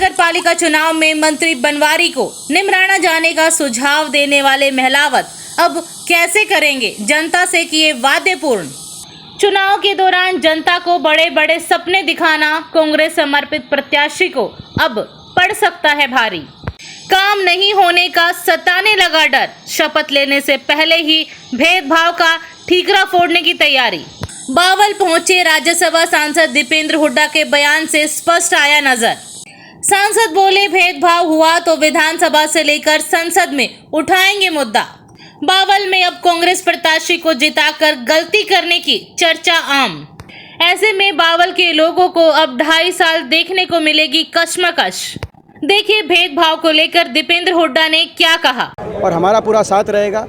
नगर पालिका चुनाव में मंत्री बनवारी को निमराना जाने का सुझाव देने वाले महलावत अब कैसे करेंगे जनता से किए वादे पूर्ण। चुनाव के दौरान जनता को बड़े बड़े सपने दिखाना कांग्रेस समर्पित प्रत्याशी को अब पड़ सकता है भारी। काम नहीं होने का सताने लगा डर, शपथ लेने से पहले ही भेदभाव का ठीकरा फोड़ने की तैयारी। बावल पहुंचे राज्यसभा सांसद दीपेंद्र हुड्डा के बयान से स्पष्ट आया नजर। सांसद बोले भेदभाव हुआ तो विधानसभा से लेकर संसद में उठाएंगे मुद्दा। बावल में अब कांग्रेस प्रत्याशी को जिताकर गलती करने की चर्चा आम। ऐसे में बावल के लोगों को अब 2.5 साल देखने को मिलेगी कश्मकश। देखिए भेदभाव को लेकर दीपेंद्र हुड्डा ने क्या कहा। और हमारा पूरा साथ रहेगा,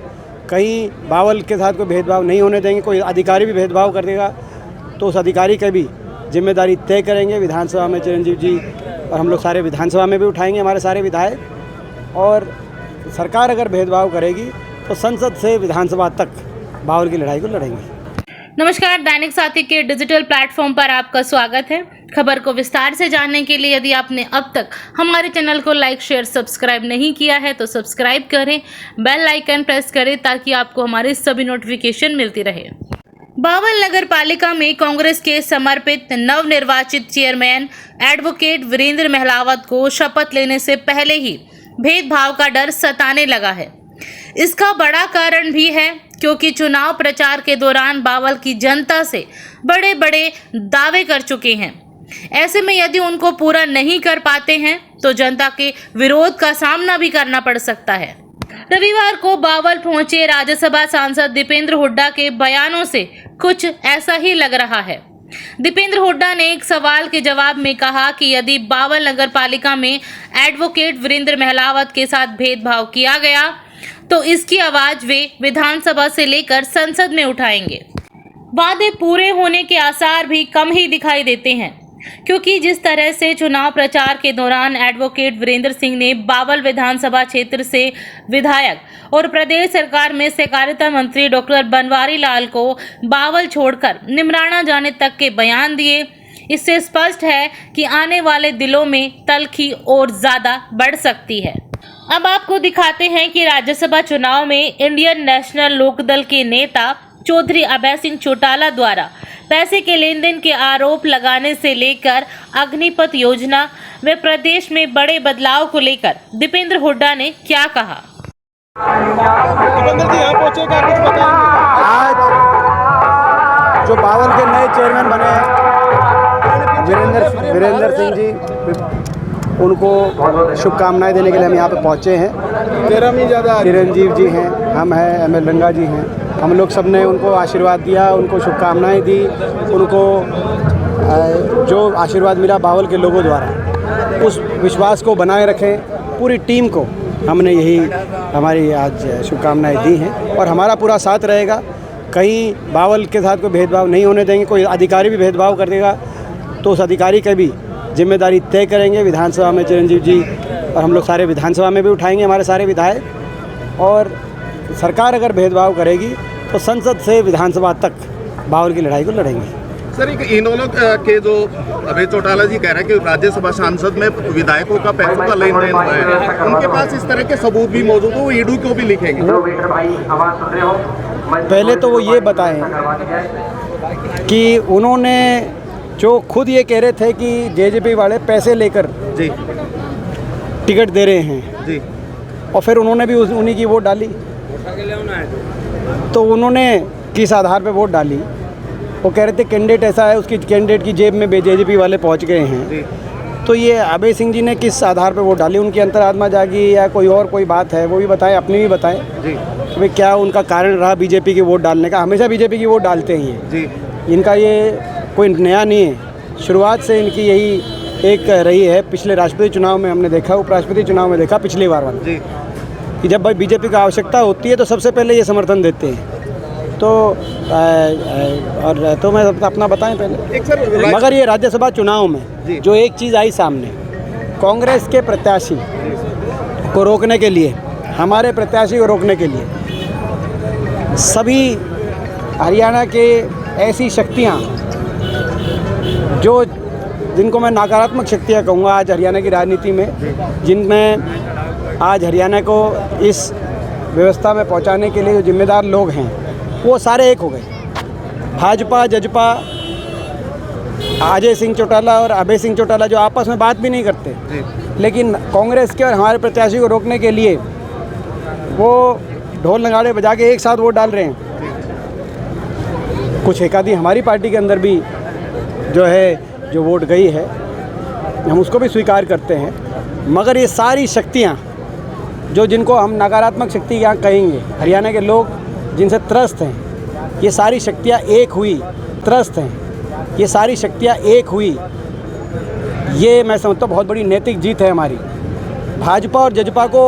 कहीं बावल के साथ कोई भेदभाव नहीं होने देंगे। कोई अधिकारी भी भेदभाव कर देगा तो उस अधिकारी की भी जिम्मेदारी तय करेंगे। विधानसभा में चिरंजीव जी और हम लोग सारे विधानसभा में भी उठाएंगे, हमारे सारे विधायक। और सरकार अगर भेदभाव करेगी तो संसद से विधानसभा तक बावल की लड़ाई को लड़ेंगे। नमस्कार, दैनिक साथी के डिजिटल प्लेटफॉर्म पर आपका स्वागत है। खबर को विस्तार से जानने के लिए यदि आपने अब तक हमारे चैनल को लाइक, शेयर, सब्सक्राइब नहीं किया है तो सब्सक्राइब करें, बेल आइकन प्रेस करें ताकि आपको हमारी सभी नोटिफिकेशन मिलती रहे। बावल नगर पालिका में कांग्रेस के समर्पित नवनिर्वाचित चेयरमैन एडवोकेट वीरेंद्र महलावत को शपथ लेने से पहले ही भेदभाव का डर सताने लगा है। इसका बड़ा कारण भी है क्योंकि चुनाव प्रचार के दौरान बावल की जनता से बड़े बड़े दावे कर चुके हैं। ऐसे में यदि उनको पूरा नहीं कर पाते हैं तो जनता के विरोध का सामना भी करना पड़ सकता है। रविवार को बावल पहुंचे राज्यसभा सांसद दीपेंद्र हुड्डा के बयानों से कुछ ऐसा ही लग रहा है। दीपेंद्र हुड्डा ने एक सवाल के जवाब में कहा कि यदि बावल नगर पालिका में एडवोकेट वीरेंद्र महलावत के साथ भेदभाव किया गया तो इसकी आवाज वे विधानसभा से लेकर संसद में उठाएंगे। वादे पूरे होने के आसार भी कम ही दिखाई देते हैं क्योंकि जिस तरह से चुनाव प्रचार के दौरान एडवोकेट वीरेंद्र सिंह ने बावल विधानसभा क्षेत्र से विधायक और प्रदेश सरकार में सहकारिता मंत्री डॉक्टर बनवारी लाल को बावल छोड़कर निमराना जाने तक के बयान दिए, इससे स्पष्ट है कि आने वाले दिनों में तल्खी और ज्यादा बढ़ सकती है। अब आपको दिखाते हैं कि राज्यसभा चुनाव में इंडियन नेशनल लोकदल के नेता चौधरी अभय सिंह चौटाला द्वारा पैसे के लेन देन के आरोप लगाने से लेकर अग्निपथ योजना व प्रदेश में बड़े बदलाव को लेकर दीपेंद्र हुड्डा ने क्या कहा। दीपेंद्र जी यहाँ पहुँचे, क्या कुछ बताएंगे? आज जो बावल के नए चेयरमैन बने हैं वीरेंद्र सिंह जी, उनको शुभकामनाएं देने के लिए हम यहाँ पे पहुँचे हैं। चिरंजीव जी हैं, हम हैं, एमएल रंगा जी हैं, हम लोग सब ने उनको आशीर्वाद दिया, उनको शुभकामनाएं दी। उनको जो आशीर्वाद मिला बावल के लोगों द्वारा, उस विश्वास को बनाए रखें। पूरी टीम को हमने यही हमारी आज शुभकामनाएं दी हैं और हमारा पूरा साथ रहेगा, कहीं बावल के साथ कोई भेदभाव नहीं होने देंगे। कोई अधिकारी भी भेदभाव कर देगा तो उस अधिकारी की भी जिम्मेदारी तय करेंगे। विधानसभा में चिरंजीव जी और हम लोग सारे विधानसभा में भी उठाएंगे, हमारे सारे विधायक। और सरकार अगर भेदभाव करेगी तो संसद से विधानसभा तक बावल की लड़ाई को लड़ेंगे। सर, इन्होंने के जो अभय चौटाला जी कह रहे हैं कि राज्यसभा सांसद में विधायकों का पैसों का लेन देन हुआ है, उनके पास इस तरह के सबूत भी मौजूद हो, वो ईडू को भी लिखेंगे। पहले तो वो ये बताएं कि उन्होंने जो खुद ये कह रहे थे कि जेजेपी वाले पैसे लेकर जी टिकट दे रहे हैं जी, और फिर उन्होंने भी उन्हीं की वोट डाली। तो उन्होंने किस आधार पे वोट डाली? वो कह रहे थे कैंडिडेट ऐसा है, उसकी कैंडिडेट की जेब में जेजेपी वाले पहुंच गए हैं। तो ये अभय सिंह जी ने किस आधार पे वोट डाली? उनकी अंतरात्मा जागी या कोई बात है, वो भी बताएं, अपनी भी बताएं जी कि भाई क्या उनका कारण रहा बीजेपी की वोट डालने का। हमेशा बीजेपी की वोट डालते हैं ये जी, इनका ये कोई नया नहीं है, शुरुआत से इनकी यही एक रही है। पिछले राष्ट्रपति चुनाव में हमने देखा, उपराष्ट्रपति चुनाव में देखा, पिछली बार वाला जी, कि जब भाई बीजेपी का आवश्यकता होती है तो सबसे पहले ये समर्थन देते हैं। तो तो मैं अपना बताएं पहले, मगर ये राज्यसभा चुनाव में जो एक चीज़ आई सामने, कांग्रेस के प्रत्याशी को रोकने के लिए, हमारे प्रत्याशी को रोकने के लिए सभी हरियाणा के ऐसी शक्तियाँ जो जिनको मैं नकारात्मक शक्तियाँ कहूँगा आज हरियाणा की राजनीति में, जिनमें आज हरियाणा को इस व्यवस्था में पहुँचाने के लिए जो जिम्मेदार लोग हैं वो सारे एक हो गए। भाजपा जजपा, अजय सिंह चौटाला और अभय सिंह चौटाला जो आपस में बात भी नहीं करते, लेकिन कांग्रेस के और हमारे प्रत्याशी को रोकने के लिए वो ढोल नगाड़े बजा के एक साथ वोट डाल रहे हैं। कुछ एकाधी हमारी पार्टी के अंदर भी जो वोट गई है, हम उसको भी स्वीकार करते हैं, मगर ये सारी शक्तियाँ जिनको हम नकारात्मक शक्ति यहाँ कहेंगे, हरियाणा के लोग जिनसे त्रस्त हैं, ये सारी शक्तियाँ एक हुई, त्रस्त हैं, ये सारी शक्तियाँ एक हुई, ये मैं समझता हूँ बहुत बड़ी नैतिक जीत है हमारी। भाजपा और जजपा को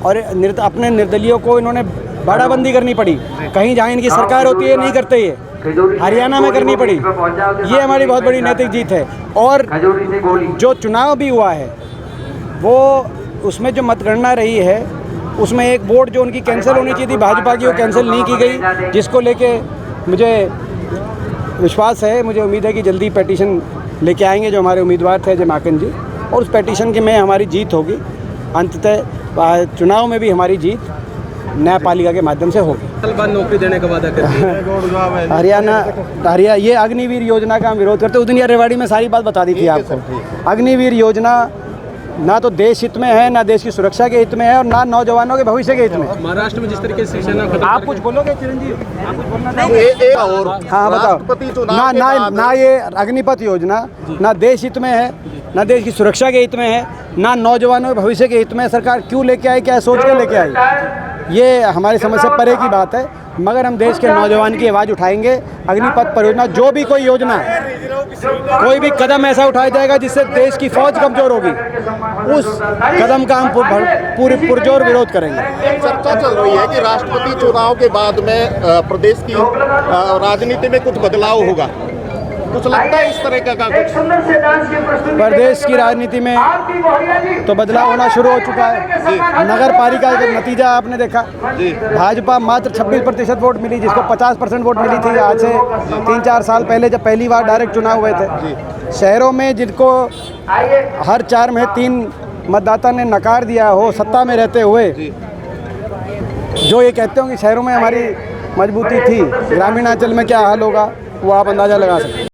और अपने निर्दलीयों को इन्होंने बाड़ाबंदी करनी पड़ी, कहीं जहाँ इनकी सरकार होती है नहीं करते, ये हरियाणा में करनी पड़ी, ये हमारी बहुत बड़ी नैतिक जीत है। और जो चुनाव भी हुआ है वो उसमें जो मतगणना रही है उसमें एक वोट जो उनकी कैंसिल होनी चाहिए थी भाजपा की, वो कैंसिल नहीं की गई, जिसको लेके मुझे विश्वास है, मुझे उम्मीद है कि जल्दी पेटिशन लेके आएंगे जो हमारे उम्मीदवार थे अजय माकन जी, और उस पेटिशन के में हमारी जीत होगी। अंततः चुनाव में भी हमारी जीत न्यायपालिका के माध्यम से होगी। साल बाद नौकरी देने का वादा करती हरियाणा ये अग्निवीर योजना का हम विरोध करते हैं। उस दिन रेवाड़ी में सारी बात बता दी थी आपको। अग्निवीर योजना ना तो देश हित में है, ना देश की सुरक्षा के हित में है, और ना नौजवानों के भविष्य के हित में। महाराष्ट्र में जिस तरीके से शिवसेना आप कुछ बोलोगे चिरंजीव? आप कुछ बोलना और हाँ बताओ। ना ये अग्निपथ योजना ना देश हित में है, ना देश की सुरक्षा के हित में है, ना नौजवानों के भविष्य के हित में। सरकार क्यों लेके आई, क्या सोच के लेके आई, ये हमारी समझ से परे की बात है, मगर हम देश के नौजवान की आवाज़ उठाएंगे। अग्निपथ परियोजना, जो भी कोई योजना, कोई भी कदम ऐसा उठाया जाएगा जिससे देश की फौज कमजोर होगी, उस कदम का हम पूरे पुरजोर विरोध करेंगे। चर्चा चल रही है कि राष्ट्रपति चुनाव के बाद में प्रदेश की राजनीति में कुछ बदलाव होगा, कुछ लगता है इस तरह का कुछ? प्रदेश की राजनीति में तो बदलाव होना शुरू हो चुका है। नगर पालिका का नतीजा आपने देखा, भाजपा मात्र 26% वोट मिली, जिसको 50% वोट मिली थी आज से 3-4 साल पहले जब पहली बार डायरेक्ट चुनाव हुए थे। शहरों में जिनको हर 4 में 3 मतदाता ने नकार दिया हो सत्ता में रहते हुए, जो ये कहते हो कि शहरों में हमारी मजबूती थी, ग्रामीण अंचल में क्या हाल होगा वो आप अंदाज़ा लगा सकते हैं।